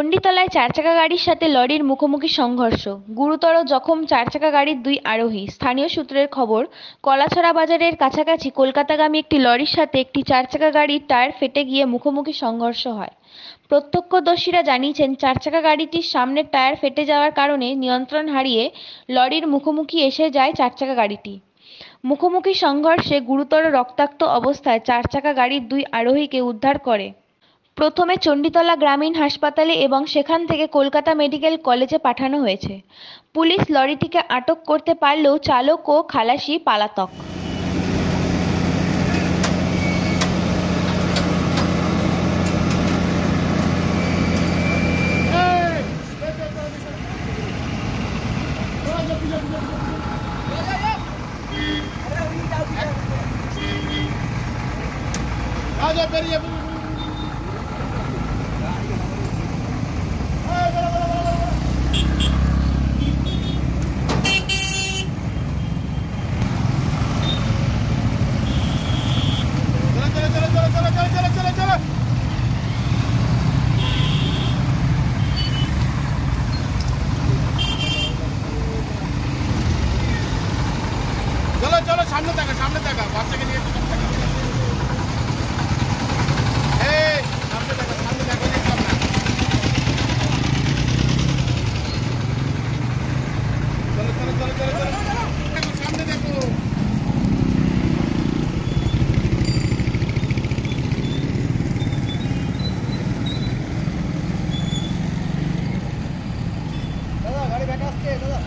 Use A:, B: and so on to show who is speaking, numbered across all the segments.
A: চণ্ডীতলায় চারচাকা গাড়ির সাথে লরির মুখোমুখি সংঘর্ষ, গুরুতর জখম চারচাকা গাড়ির দুই আরোহী। স্থানীয় সূত্রের খবর, কলাছড়া বাজারের কাছাকাছি কলকাতাগামী একটি লরির সাথে একটি চারচাকা গাড়ির টায়ার ফেটে গিয়ে মুখোমুখি সংঘর্ষ হয়। প্রত্যক্ষদর্শীরা জানিয়েছেন, চারচাকা গাড়িটির সামনের টায়ার ফেটে যাওয়ার কারণে নিয়ন্ত্রণ হারিয়ে লরির মুখোমুখি এসে যায় চারচাকা গাড়িটি। মুখোমুখি সংঘর্ষে গুরুতর রক্তাক্ত অবস্থায় চারচাকা গাড়ির দুই আরোহীকে উদ্ধার করে প্রথমে চণ্ডীতলা গ্রামীণ হাসপাতালে এবং সেখান থেকে কলকাতা মেডিকেল কলেজে পাঠানো হয়েছে। পুলিশ লরিটিকে আটক করতে পারলেও চালক ও খালাসি পলাতক।
B: चलो चलो सामने तक बाচ্চা के लिए तो सामने तक सामने तक नहीं करना। चलो चलो चलो चलो चलो सामने देखो। दादा गाड़ी बैठा के दादा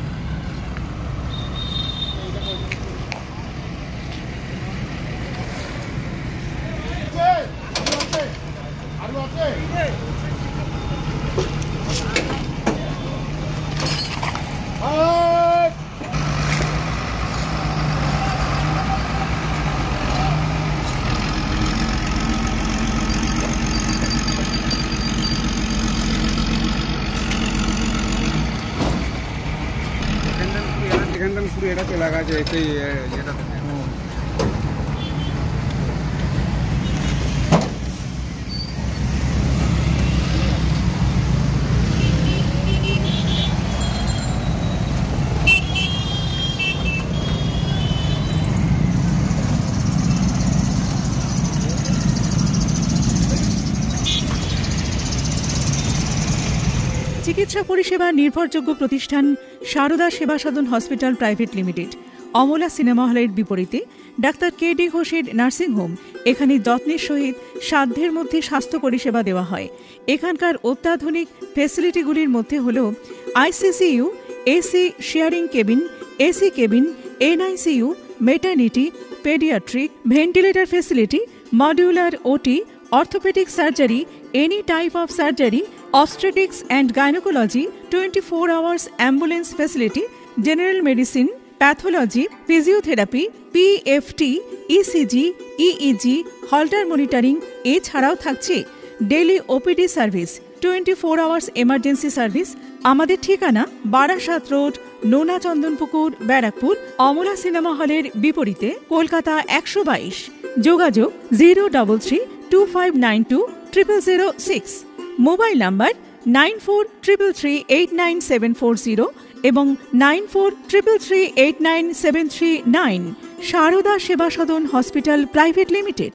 B: পুরো এটা চলে গেছে সেই যেটা
C: চিকিৎসা পরিষেবা নির্ভরযোগ্য প্রতিষ্ঠান Sarada Seva Sadan hospital private limited, Amala cinema হলের বিপরীতে ডাক্তার কে.ডি. ঘোষের নার্সিংহোম। এখানে যত্নের সহিত সাধ্যের মধ্যে স্বাস্থ্য পরিষেবা দেওয়া হয়। এখানকার অত্যাধুনিক ফেসিলিটিগুলির মধ্যে হল ICCU, AC sharing cabin, AC cabin, NICU, maternity, paediatric, ventilator facility, modular OT, orthopaedic surgery, any type of surgery, obstetrics and gynecology, 24 hours ambulance facility, general medicine, pathology, physiotherapy, PFT, ECG, EEG, Holter monitoring এছাড়াও থাকছে daily OPD service, 24 hours emergency service. আমাদের ঠিকানা Barasat road, নোনা Chandanpukur, Barrackpore, Amala cinema হলের বিপরীতে, কলকাতা 122। যোগাযোগ 03325920006। Mobile number 9433389740 এবং 9433389739। Sarada Seva Sadan hospital private limited.